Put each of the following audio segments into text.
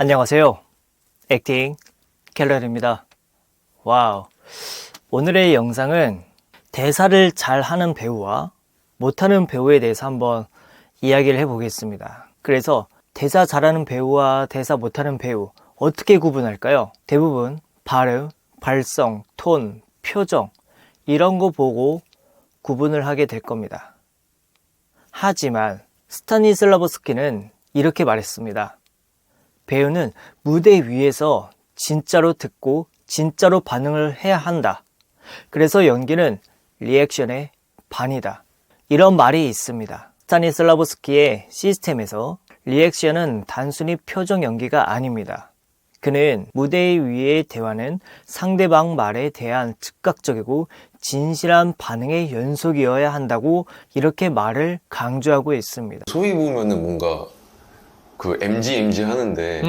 안녕하세요. 액팅 켈러입니다. 와우. 오늘의 영상은 대사를 잘하는 배우와 못하는 배우에 대해서 한번 이야기를 해보겠습니다. 그래서 대사 잘하는 배우와 대사 못하는 배우 어떻게 구분할까요? 대부분 발음, 발성, 톤, 표정 이런 거 보고 구분을 하게 될 겁니다. 하지만 스타니슬라보스키는 이렇게 말했습니다. 배우는 무대 위에서 진짜로 듣고 진짜로 반응을 해야 한다. 그래서 연기는 리액션의 반이다. 이런 말이 있습니다. 스타니슬라보스키의 시스템에서 리액션은 단순히 표정 연기가 아닙니다. 그는 무대 위의 대화는 상대방 말에 대한 즉각적이고 진실한 반응의 연속이어야 한다고 이렇게 말을 강조하고 있습니다. 소위 보면은 뭔가 그 MG 하는데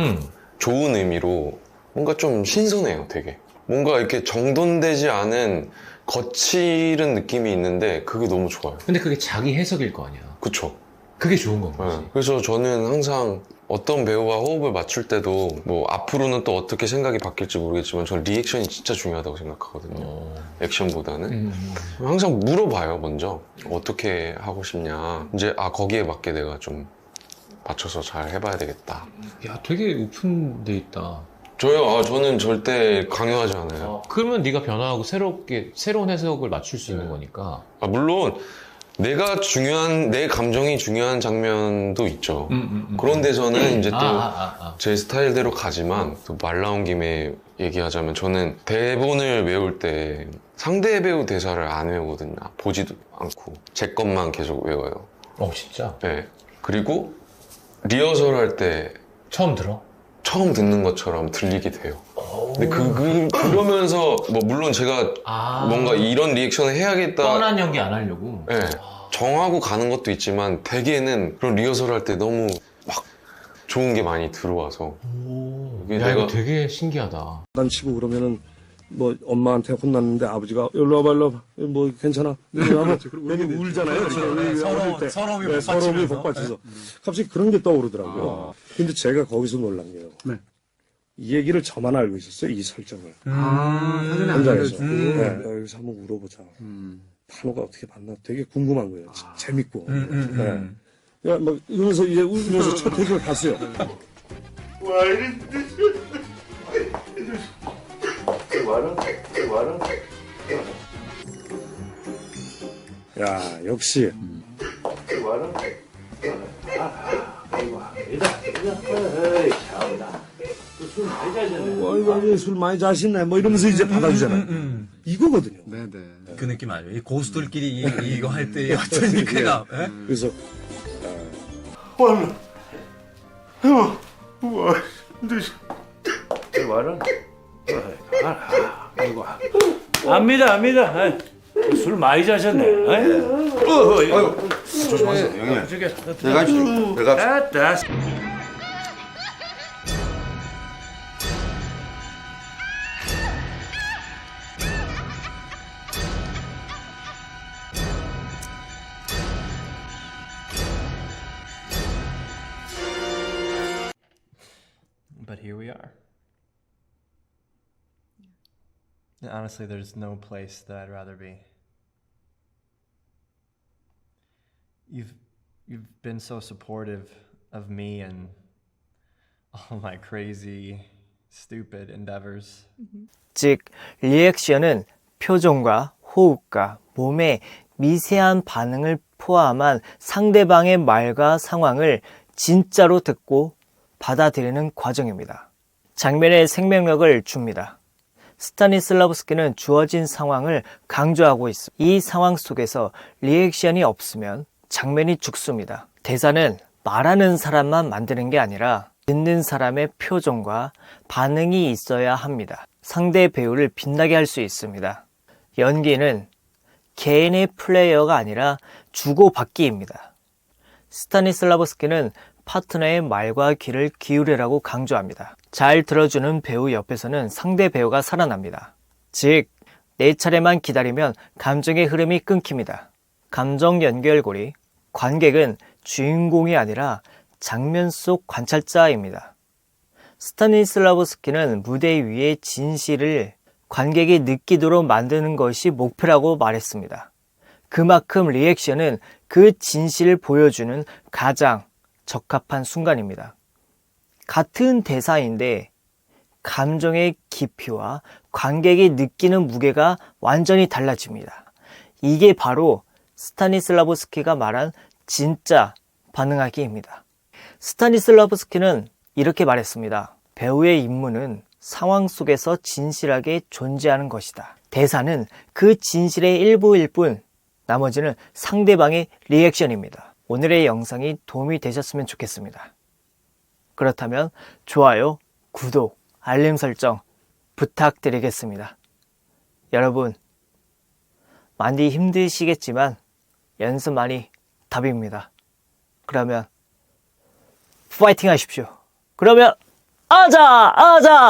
좋은 의미로 뭔가 좀 신선해요, 되게. 뭔가 이렇게 정돈되지 않은 거칠은 느낌이 있는데 그게 너무 좋아요. 근데 그게 자기 해석일 거 아니야. 그쵸? 그게 좋은 건 거지. 네. 그래서 저는 항상 어떤 배우와 호흡을 맞출 때도 뭐 앞으로는 또 어떻게 생각이 바뀔지 모르겠지만 저는 리액션이 진짜 중요하다고 생각하거든요. 액션보다는. 항상 물어봐요, 먼저. 어떻게 하고 싶냐. 이제 거기에 맞게 내가 좀 맞춰서 잘 해봐야 되겠다. 야, 되게 오픈돼 있다. 저는 절대 강요하지 않아요. 그러면 네가 변화하고 새로운 해석을 맞출 수 있는 거니까. 물론 내 감정이 중요한 장면도 있죠. 그런 데서는 이제 또 제 스타일대로 가지만 또 말 나온 김에 얘기하자면 저는 대본을 외울 때 상대 배우 대사를 안 외우거든요. 보지도 않고 제 것만 계속 외워요. 진짜? 네. 그리고 리허설 할 때 처음 들어? 처음 듣는 것처럼 들리게 돼요. 근데 그러면서 뭐 물론 제가 뭔가 이런 리액션을 해야겠다. 뻔한 연기 안 하려고? 네. 정하고 가는 것도 있지만 대개는 그런 리허설 할 때 너무 막 좋은 게 많이 들어와서 야, 이거 되게 신기하다. 장난치고 그러면은 뭐 엄마한테 혼났는데 아버지가 일로 와봐 뭐 괜찮아 하면 괜히 울잖아요. 서러움이 복받쳐서 갑자기 그런 게 떠오르더라고요. 근데 제가 거기서 놀란 게요. 이 얘기를 저만 알고 있었어요. 이 설정을 현장에서. 여기서 한번 울어보자. 판호가 어떻게 봤나 되게 궁금한 거예요. 재밌고. 야, 막 이러면서 이제 울면서 첫 회를 갔어요. 와, 야, 역시. 술 많이 자시네. 뭐 이러면서 이제 받아주잖아요. 이거거든요. 네네. 그 느낌 아니에요? 이 고수들끼리 이거 할 때 어떤 이 쾌감. 그래서 압니다. 술 많이 자셨네. 조심하세요, 형님. 내가 But here we are. And honestly, there's no place that I'd rather be. You've been so supportive of me and all my crazy, stupid endeavors. 즉, 리액션은 표정과 호흡과 몸의 미세한 반응을 포함한 상대방의 말과 상황을 진짜로 듣고 받아들이는 과정입니다. 장면에 생명력을 줍니다. 스타니슬라보스키는 주어진 상황을 강조하고 있습니다. 이 상황 속에서 리액션이 없으면 장면이 죽습니다. 대사는 말하는 사람만 만드는 게 아니라 듣는 사람의 표정과 반응이 있어야 합니다. 상대 배우를 빛나게 할 수 있습니다. 연기는 개인의 플레이어가 아니라 주고받기입니다. 스타니슬라보스키는 파트너의 말과 귀를 기울이라고 강조합니다. 잘 들어주는 배우 옆에서는 상대 배우가 살아납니다. 즉, 내 차례만 기다리면 감정의 흐름이 끊깁니다. 감정 연결고리, 관객은 주인공이 아니라 장면 속 관찰자입니다. 스타니슬라브스키는 무대 위의 진실을 관객이 느끼도록 만드는 것이 목표라고 말했습니다. 그만큼 리액션은 그 진실을 보여주는 가장 적합한 순간입니다. 같은 대사인데 감정의 깊이와 관객이 느끼는 무게가 완전히 달라집니다. 이게 바로 스타니슬라브스키가 말한 진짜 반응하기입니다. 스타니슬라브스키는 이렇게 말했습니다. 배우의 임무는 상황 속에서 진실하게 존재하는 것이다. 대사는 그 진실의 일부일 뿐, 나머지는 상대방의 리액션입니다. 오늘의 영상이 도움이 되셨으면 좋겠습니다. 그렇다면 좋아요, 구독, 알림 설정 부탁드리겠습니다. 여러분, 많이 힘드시겠지만 연습만이 답입니다. 그러면 파이팅 하십시오. 그러면 아자자자자자자